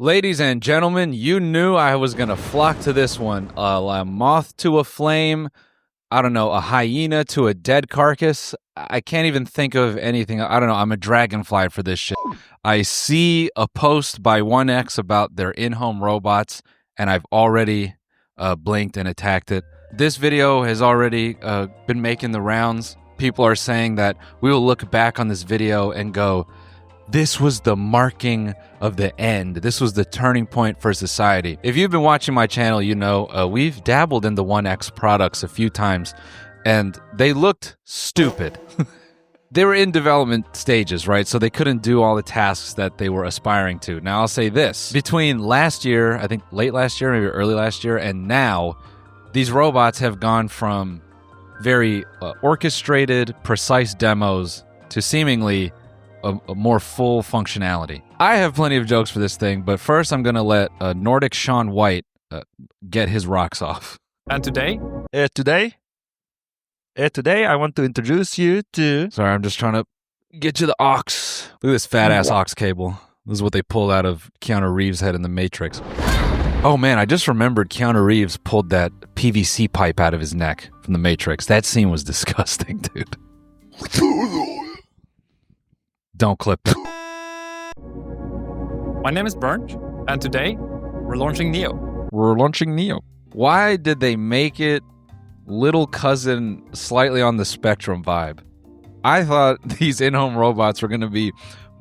Ladies and gentlemen, you knew I was going to flock to this one. A moth to a flame, I don't know, a hyena to a dead carcass. I can't even think of anything. I don't know. I'm a dragonfly for this shit. I see a post by 1X about their in-home robots, and I've already blinked and attacked it. This video has already been making the rounds. People are saying that we will look back on this video and go, this was the marking of the end. This was the turning point for society. If you've been watching my channel, you know we've dabbled in the 1X products a few times, and they looked stupid. They were in development stages, right? So they couldn't do all the tasks that they were aspiring to. Now, I'll say this. Between last year, I think late last year, maybe early last year, and now, these robots have gone from very orchestrated, precise demos to seemingly a more full functionality. I have plenty of jokes for this thing, but first I'm going to let Nordic Sean White get his rocks off. And today? Today I want to introduce you to... Sorry, I'm just trying to get you the aux. Look at this fat-ass aux cable. This is what they pulled out of Keanu Reeves' head in The Matrix. Oh man, I just remembered Keanu Reeves pulled that PVC pipe out of his neck from The Matrix. That scene was disgusting, dude. Don't clip that. My name is Bernd, and today we're launching Neo. We're launching Neo. Why did they make it little cousin slightly on the spectrum vibe? I thought these in-home robots were going to be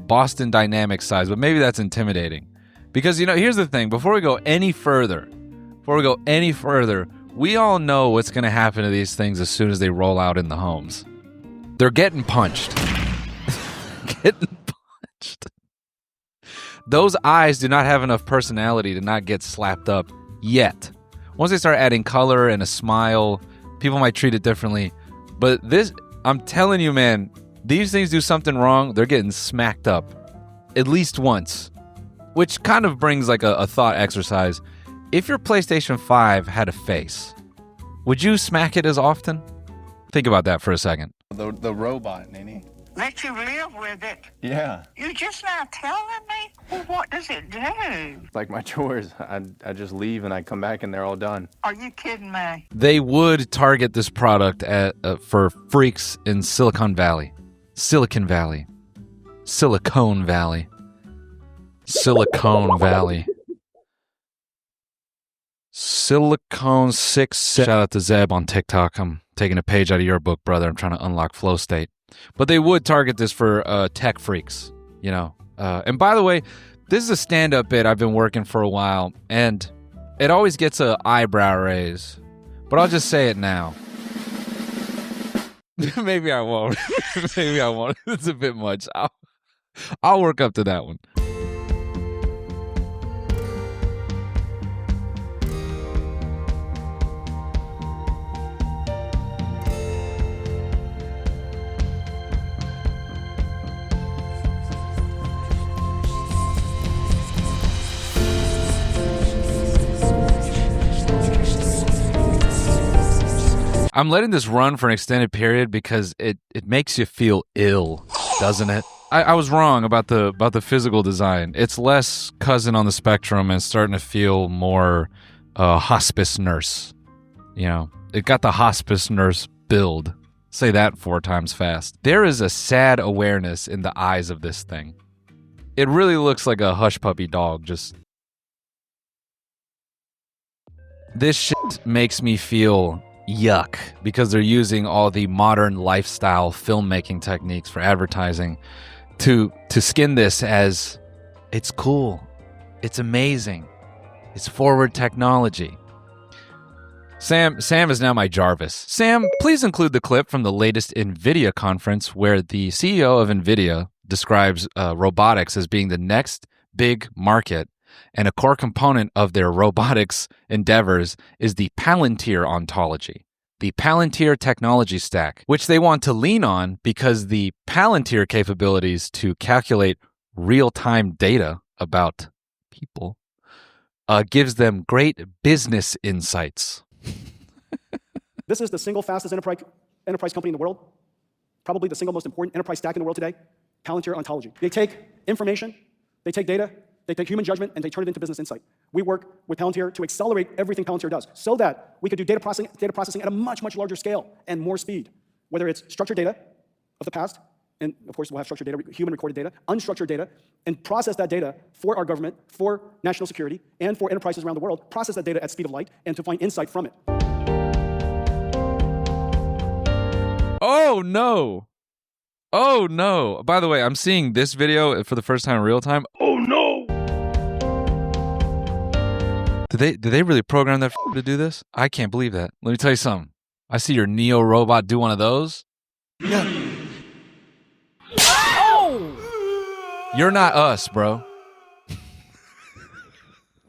Boston Dynamics size, but maybe that's intimidating. Because, you know, here's the thing. Before we go any further, we all know what's going to happen to these things as soon as they roll out in the homes. They're getting punched. Those eyes do not have enough personality to not get slapped up yet. Once they start adding color and a smile, people might treat it differently. But this, I'm telling you, man, these things do something wrong, they're getting smacked up at least once. Which kind of brings like a thought exercise. If your PlayStation 5 had a face, would you smack it as often? Think about that for a second. The robot, Nene. Let you live with it. Yeah. You just not telling me? Well, what does it do? Like my chores. I just leave and I come back and they're all done. Are you kidding me? They would target this product for freaks in Silicon Valley. Silicon Valley. Silicon Valley. Silicon 6. Shout out to Zeb on TikTok. I'm taking a page out of your book, brother. I'm trying to unlock flow state. But they would target this for tech freaks, you know. And by the way, this is a stand-up bit I've been working for a while, and it always gets an eyebrow raise. But I'll just say it now. Maybe I won't. Maybe I won't. It's a bit much. I'll work up to that one. I'm letting this run for an extended period because it makes you feel ill, doesn't it? I was wrong about the physical design. It's less cousin on the spectrum and starting to feel more hospice nurse. You know, it got the hospice nurse build. Say that 4 times fast. There is a sad awareness in the eyes of this thing. It really looks like a hush puppy dog. Just this shit makes me feel yuck because they're using all the modern lifestyle filmmaking techniques for advertising to skin this as it's cool, it's amazing, it's forward technology. Sam is now my Jarvis. Sam, please include the clip from the latest NVIDIA conference where the CEO of NVIDIA describes robotics as being the next big market, and a core component of their robotics endeavors is the Palantir ontology, the Palantir technology stack, which they want to lean on because the Palantir capabilities to calculate real-time data about people gives them great business insights. This is the single fastest enterprise company in the world, probably the single most important enterprise stack in the world today, Palantir Ontology. They take information, they take data, They take human judgment and they turn it into business insight. We work with Palantir to accelerate everything Palantir does so that we could do data processing at a much, much larger scale and more speed, whether it's structured data of the past, and of course we'll have structured data, human recorded data, unstructured data, and process that data for our government, for national security, and for enterprises around the world, process that data at speed of light, and to find insight from it. Oh, no. Oh, no. By the way, I'm seeing this video for the first time in real time. Oh, no. Did they really program that to do this? I can't believe that. Let me tell you something. I see your Neo robot do one of those. Yeah. Oh! You're not us, bro.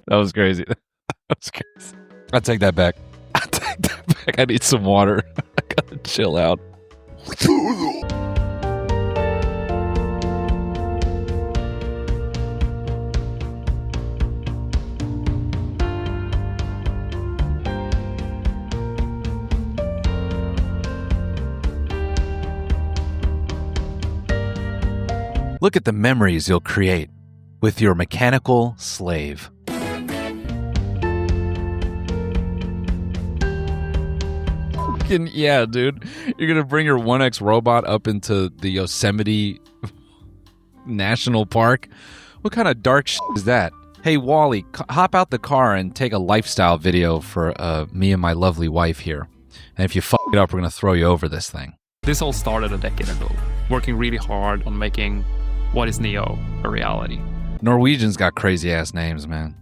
That was crazy. That was crazy. I take that back. I take that back. I need some water. I gotta chill out. Look at the memories you'll create with your mechanical slave. Yeah, dude. You're going to bring your 1X robot up into the Yosemite National Park? What kind of dark shit is that? Hey, Wally, hop out the car and take a lifestyle video for me and my lovely wife here. And if you fuck it up, we're going to throw you over this thing. This all started a decade ago, working really hard on making what is Neo a reality. Norwegians got crazy-ass names, man.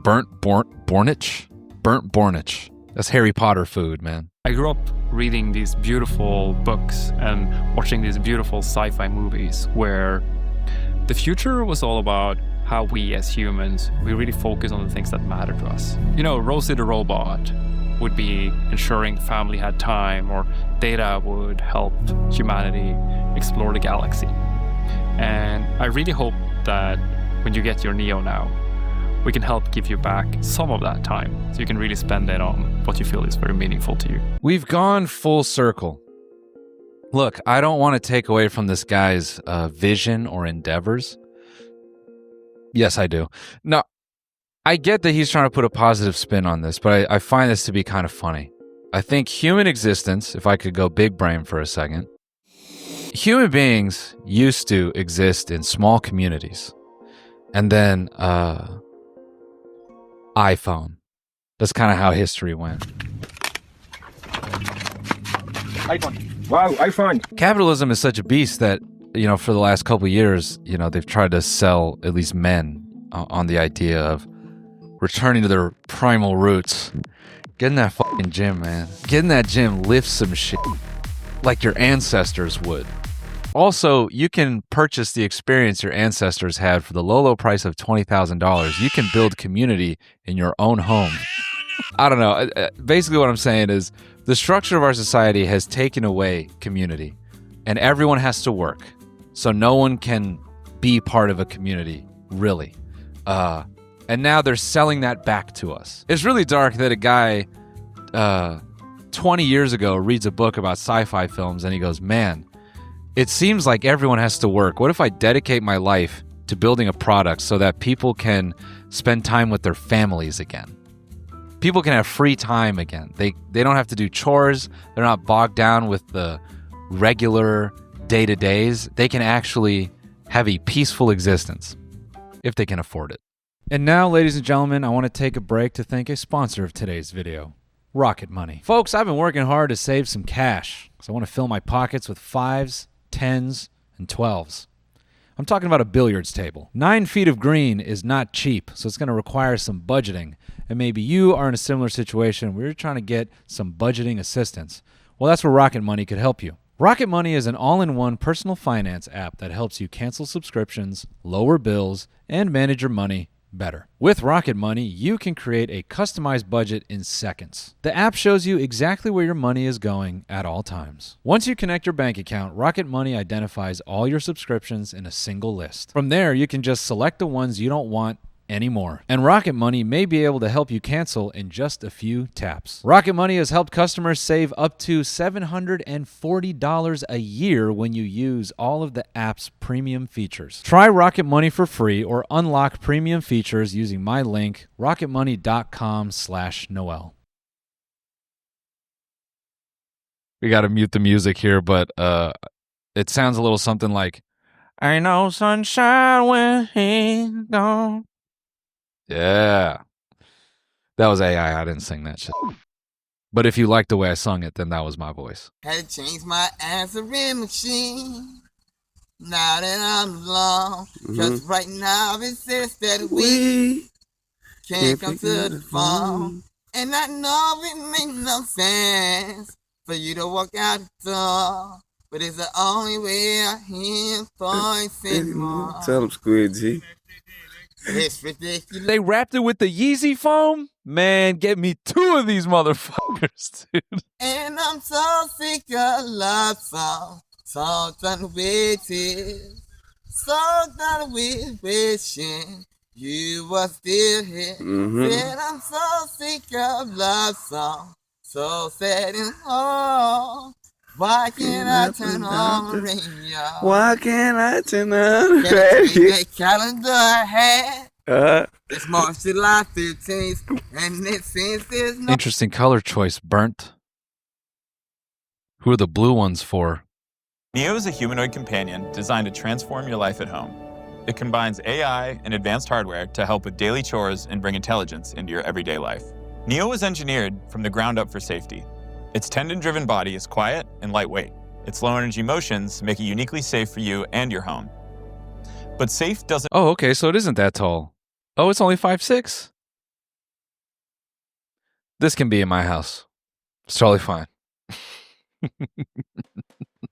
Bornich? Burnt Bornich. That's Harry Potter food, man. I grew up reading these beautiful books and watching these beautiful sci-fi movies where the future was all about how we as humans, we really focus on the things that matter to us. You know, Rosie the robot would be ensuring family had time, or Data would help humanity explore the galaxy. And I really hope that when you get your Neo now, we can help give you back some of that time so you can really spend it on what you feel is very meaningful to you. We've gone full circle. Look, I don't want to take away from this guy's vision or endeavors. Yes, I do. No, I get that he's trying to put a positive spin on this, but I find this to be kind of funny. I think human existence, if I could go big brain for a second, human beings used to exist in small communities. And then, iPhone. That's kind of how history went. iPhone. Wow, iPhone. Capitalism is such a beast that, you know, for the last couple of years, you know, they've tried to sell at least men on the idea of returning to their primal roots. Get in that fucking gym, man. Get in that gym, lift some shit like your ancestors would. Also, you can purchase the experience your ancestors had for the low price of $20,000. You can build community in your own home. I don't know. Basically, what I'm saying is the structure of our society has taken away community, and everyone has to work. So no one can be part of a community, really. And now they're selling that back to us. It's really dark that a guy 20 years ago reads a book about sci-fi films and he goes, man, it seems like everyone has to work. What if I dedicate my life to building a product so that people can spend time with their families again? People can have free time again. They don't have to do chores. They're not bogged down with the regular day-to-days. They can actually have a peaceful existence if they can afford it. And now, ladies and gentlemen, I want to take a break to thank a sponsor of today's video, Rocket Money. Folks, I've been working hard to save some cash because I want to fill my pockets with 5s, 10s, and 12s. I'm talking about a billiards table. 9 feet of green is not cheap, so it's going to require some budgeting. And maybe you are in a similar situation where you're trying to get some budgeting assistance. Well, that's where Rocket Money could help you. Rocket Money is an all-in-one personal finance app that helps you cancel subscriptions, lower bills, and manage your money better. With Rocket Money, you can create a customized budget in seconds. The app shows you exactly where your money is going at all times. Once you connect your bank account, Rocket Money identifies all your subscriptions in a single list. From there, you can just select the ones you don't want anymore. And Rocket Money may be able to help you cancel in just a few taps. Rocket Money has helped customers save up to $740 a year when you use all of the app's premium features. Try Rocket Money for free or unlock premium features using my link, rocketmoney.com/Noel. We got to mute the music here, but it sounds a little something like, "I know sunshine when he's gone." Yeah. That was AI. I didn't sing that shit. But if you like the way I sung it, then that was my voice. Had to change my answering machine. Now that I'm alone. Cause right now it says that we can't come to the phone. And I know it makes no sense for you to walk out the door. But it's the only way I hear voice anymore. Tell them, Squid G. It's ridiculous. They wrapped it with the Yeezy foam? Man, get me 2 of these motherfuckers, dude. And I'm so sick of love songs. So done with it. So done with wishing you were still here. Said I'm so sick of love songs. So sad and home. Why can't I turn on the radio? Why can't I turn on the radio? That calendar I had. It's March, July 15th. And it seems there's no... Interesting color choice, Burnt. Who are the blue ones for? Neo is a humanoid companion designed to transform your life at home. It combines AI and advanced hardware to help with daily chores and bring intelligence into your everyday life. Neo was engineered from the ground up for safety. Its tendon-driven body is quiet and lightweight. Its low-energy motions make it uniquely safe for you and your home. But safe doesn't... Oh, okay, so it isn't that tall. Oh, it's only 5'6"? This can be in my house. It's totally fine.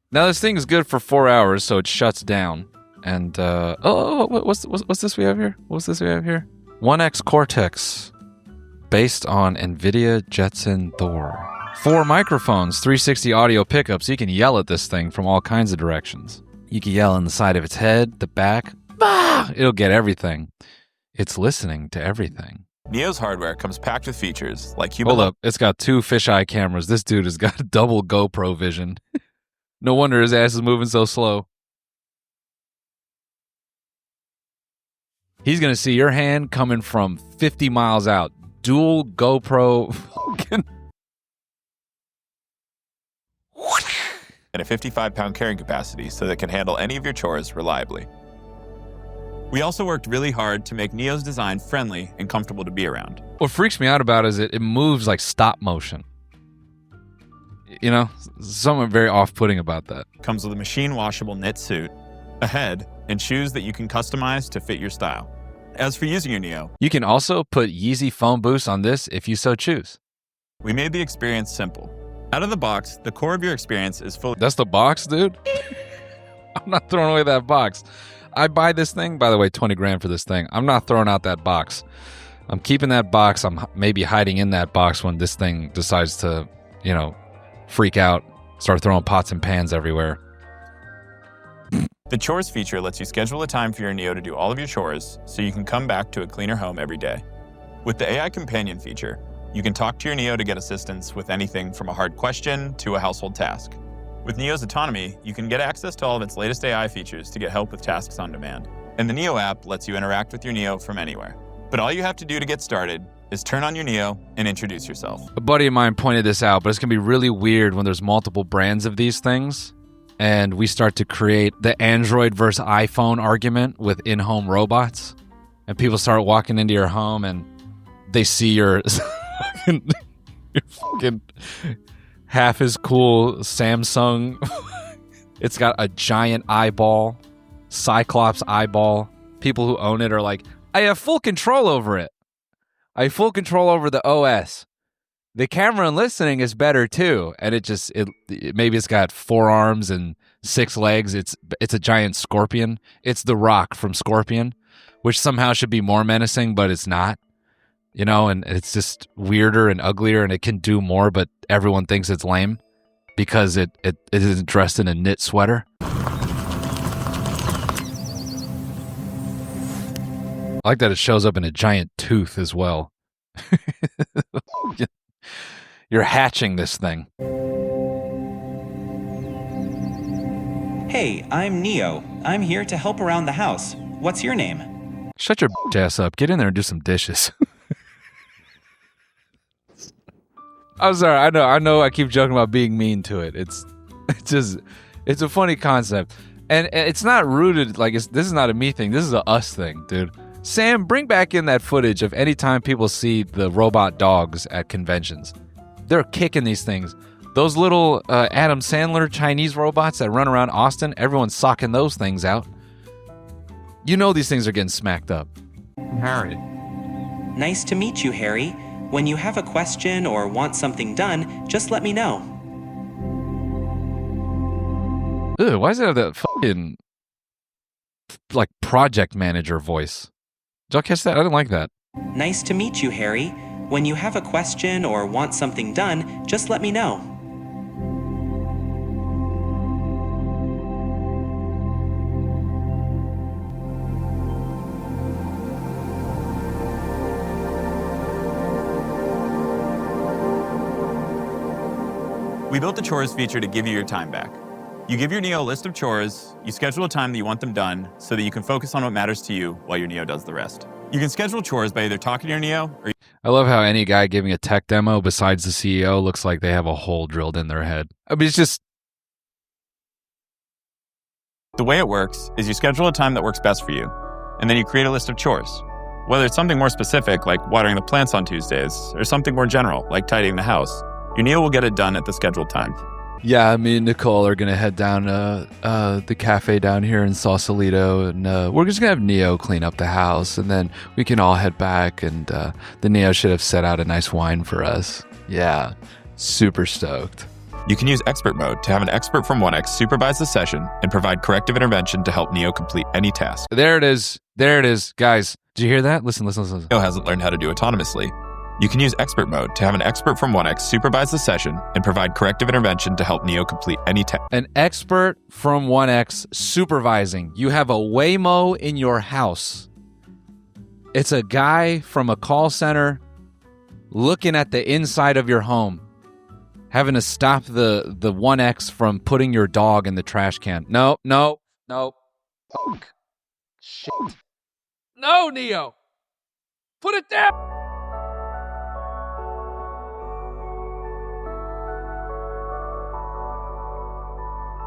Now, this thing is good for 4 hours, so it shuts down. And, what's this we have here? What's this we have here? 1X Cortex, based on NVIDIA Jetson Thor. 4 microphones, 360 audio pickups. You can yell at this thing from all kinds of directions. You can yell in the side of its head, the back. Ah! It'll get everything. It's listening to everything. Neo's hardware comes packed with features like Hold up, it's got 2 fisheye cameras. This dude has got double GoPro vision. No wonder his ass is moving so slow. He's going to see your hand coming from 50 miles out. Dual GoPro. and a 55-pound carrying capacity so that it can handle any of your chores reliably. We also worked really hard to make Neo's design friendly and comfortable to be around. What freaks me out about it is it moves like stop motion. You know, something very off-putting about that. Comes with a machine-washable knit suit, a head, and shoes that you can customize to fit your style. As for using your Neo, you can also put Yeezy foam boost on this if you so choose. We made the experience simple. Out of the box, the core of your experience is fully... That's the box, dude? I'm not throwing away that box. I buy this thing, by the way, 20 grand for this thing. I'm not throwing out that box. I'm keeping that box. I'm maybe hiding in that box when this thing decides to, you know, freak out, start throwing pots and pans everywhere. The chores feature lets you schedule a time for your Neo to do all of your chores so you can come back to a cleaner home every day. With the AI companion feature, you can talk to your Neo to get assistance with anything from a hard question to a household task. With Neo's autonomy, you can get access to all of its latest AI features to get help with tasks on demand. And the Neo app lets you interact with your Neo from anywhere. But all you have to do to get started is turn on your Neo and introduce yourself. A buddy of mine pointed this out, but it's going to be really weird when there's multiple brands of these things and we start to create the Android versus iPhone argument with in-home robots. And people start walking into your home and they see your fucking half as cool Samsung. It's got a giant eyeball, Cyclops eyeball. People who own it are like, I have full control over it. I have full control over the OS. The camera and listening is better too. And it maybe it's got 4 arms and 6 legs. It's a giant scorpion. It's the Rock from Scorpion, which somehow should be more menacing, but it's not. You know, and it's just weirder and uglier, and it can do more, but everyone thinks it's lame because it isn't dressed in a knit sweater. I like that it shows up in a giant tooth as well. You're hatching this thing. Hey, I'm Neo. I'm here to help around the house. What's your name? Shut your ass up. Get in there and do some dishes. I'm sorry. I know I keep joking about being mean to it. It's a funny concept. And it's not rooted, like, this is not a me thing. This is a us thing, dude. Sam, bring back in that footage of any time people see the robot dogs at conventions. They're kicking these things. Those little Adam Sandler Chinese robots that run around Austin, everyone's socking those things out. You know these things are getting smacked up. Harry. Nice to meet you, Harry. When you have a question or want something done, just let me know. Ugh, why does it have that fucking, like, project manager voice? Did y'all catch that? I didn't like that. Nice to meet you, Harry. When you have a question or want something done, just let me know. We built the chores feature to give you your time back. You give your Neo a list of chores, you schedule a time that you want them done so that you can focus on what matters to you while your Neo does the rest. You can schedule chores by either talking to your Neo or... I love how any guy giving a tech demo besides the CEO looks like they have a hole drilled in their head. I mean, it's just... The way it works is you schedule a time that works best for you, and then you create a list of chores. Whether it's something more specific, like watering the plants on Tuesdays, or something more general, like tidying the house, your Neo will get it done at the scheduled time. Yeah, me and Nicole are going to head down the cafe down here in Sausalito, and we're just going to have Neo clean up the house, and then we can all head back, and the Neo should have set out a nice wine for us. Yeah, super stoked. You can use expert mode to have an expert from 1X supervise the session and provide corrective intervention to help Neo complete any task. There it is. There it is. Guys, did you hear that? Listen. Neo hasn't learned how to do autonomously. You can use expert mode to have an expert from 1X supervise the session and provide corrective intervention to help Neo complete any task. An expert from 1X supervising. You have a Waymo in your house. It's a guy from a call center looking at the inside of your home, having to stop the 1X from putting your dog in the trash can. No. Fuck. Shit. No, Neo. Put it down.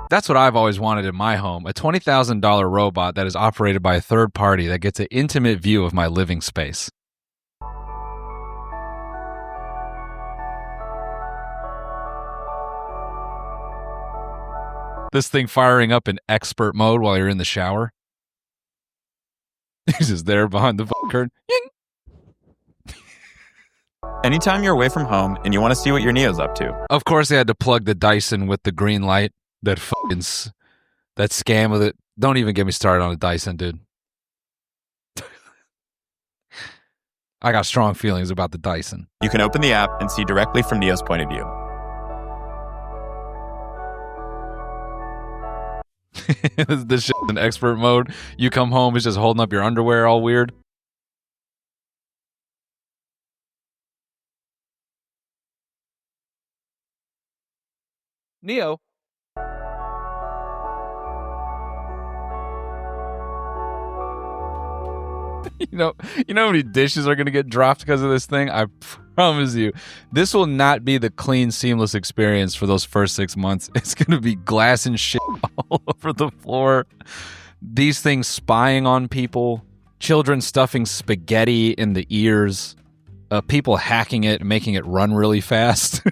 That's what I've always wanted in my home, a $20,000 robot that is operated by a third party that gets an intimate view of my living space. This thing firing up in expert mode while you're in the shower. He's just there behind the curtain. Anytime you're away from home and you want to see what your Neo's up to. Of course, they had to plug the Dyson with the green light. That scam with it. Don't even get me started on a Dyson, dude. I got strong feelings about the Dyson. You can open the app and see directly from Neo's point of view. This shit in expert mode. You come home, it's just holding up your underwear all weird. Neo. You know how many dishes are going to get dropped because of this thing? I promise you. This will not be the clean, seamless experience for those first 6 months. It's going to be glass and shit all over the floor. These things spying on people. Children stuffing spaghetti in the ears. People hacking it and making it run really fast.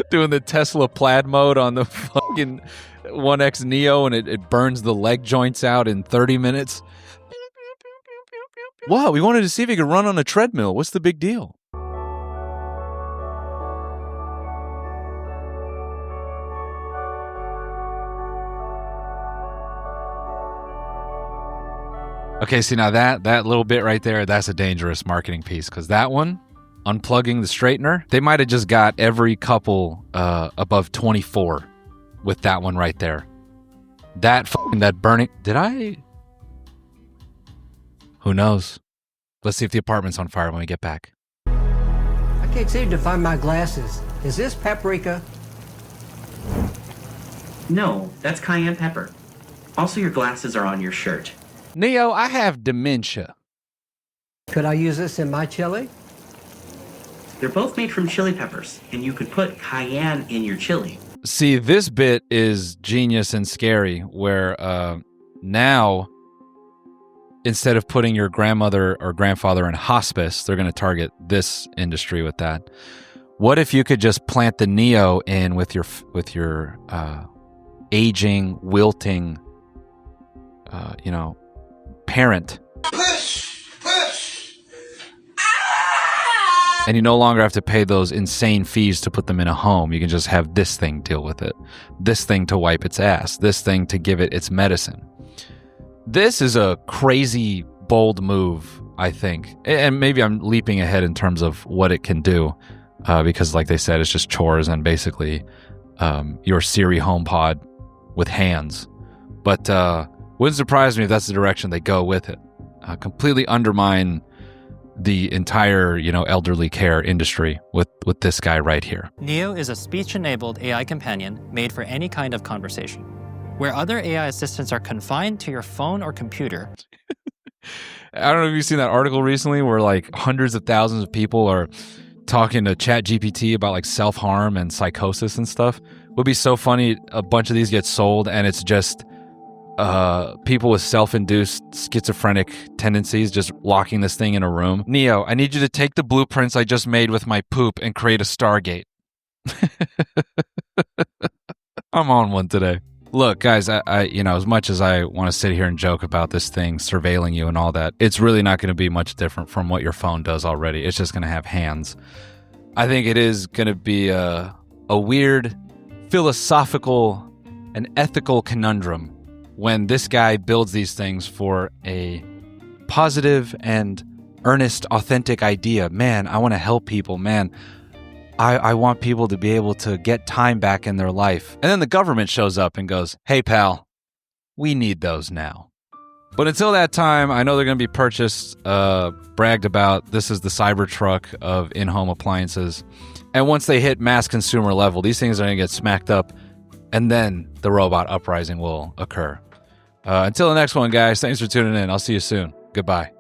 Doing the Tesla plaid mode on the fucking 1X Neo, and it burns the leg joints out in 30 minutes. Wow, we wanted to see if he could run on a treadmill. What's the big deal? Okay, see, now that little bit right there, that's a dangerous marketing piece, because that one, unplugging the straightener, they might have just got every couple above 24 with that one right there. That burning... Who knows? Let's see if the apartment's on fire when we get back. I can't seem to find my glasses. Is this paprika? No, that's cayenne pepper. Also, your glasses are on your shirt. Neo, I have dementia. Could I use this in my chili? They're both made from chili peppers, and you could put cayenne in your chili. See, this bit is genius and scary, where now, instead of putting your grandmother or grandfather in hospice, they're going to target this industry with that. What if you could just plant the Neo in with your aging, wilting, parent? And you no longer have to pay those insane fees to put them in a home. You can just have this thing deal with it. This thing to wipe its ass. This thing to give it its medicine. This is a crazy, bold move, I think. And maybe I'm leaping ahead in terms of what it can do. Because like they said, it's just chores and basically your Siri HomePod with hands. But wouldn't surprise me if that's the direction they go with it. Completely undermine the entire, elderly care industry with this guy right here. Neo is a speech-enabled AI companion made for any kind of conversation. Where other AI assistants are confined to your phone or computer. I don't know if you've seen that article recently where like hundreds of thousands of people are talking to ChatGPT about like self-harm and psychosis and stuff. It would be so funny, a bunch of these get sold and it's just people with self-induced schizophrenic tendencies just locking this thing in a room. Neo, I need you to take the blueprints I just made with my poop and create a Stargate. I'm on one today. Look, guys, I as much as I want to sit here and joke about this thing surveilling you and all that, it's really not going to be much different from what your phone does already. It's just going to have hands. I think it is going to be a weird philosophical and ethical conundrum when this guy builds these things for a positive and earnest, authentic idea. Man, I want to help people. Man, I want people to be able to get time back in their life. And then the government shows up and goes, hey, pal, we need those now. But until that time, I know they're going to be purchased, bragged about. This is the Cybertruck of in-home appliances. And once they hit mass consumer level, these things are going to get smacked up. And then the robot uprising will occur. Until the next one, guys, thanks for tuning in. I'll see you soon. Goodbye.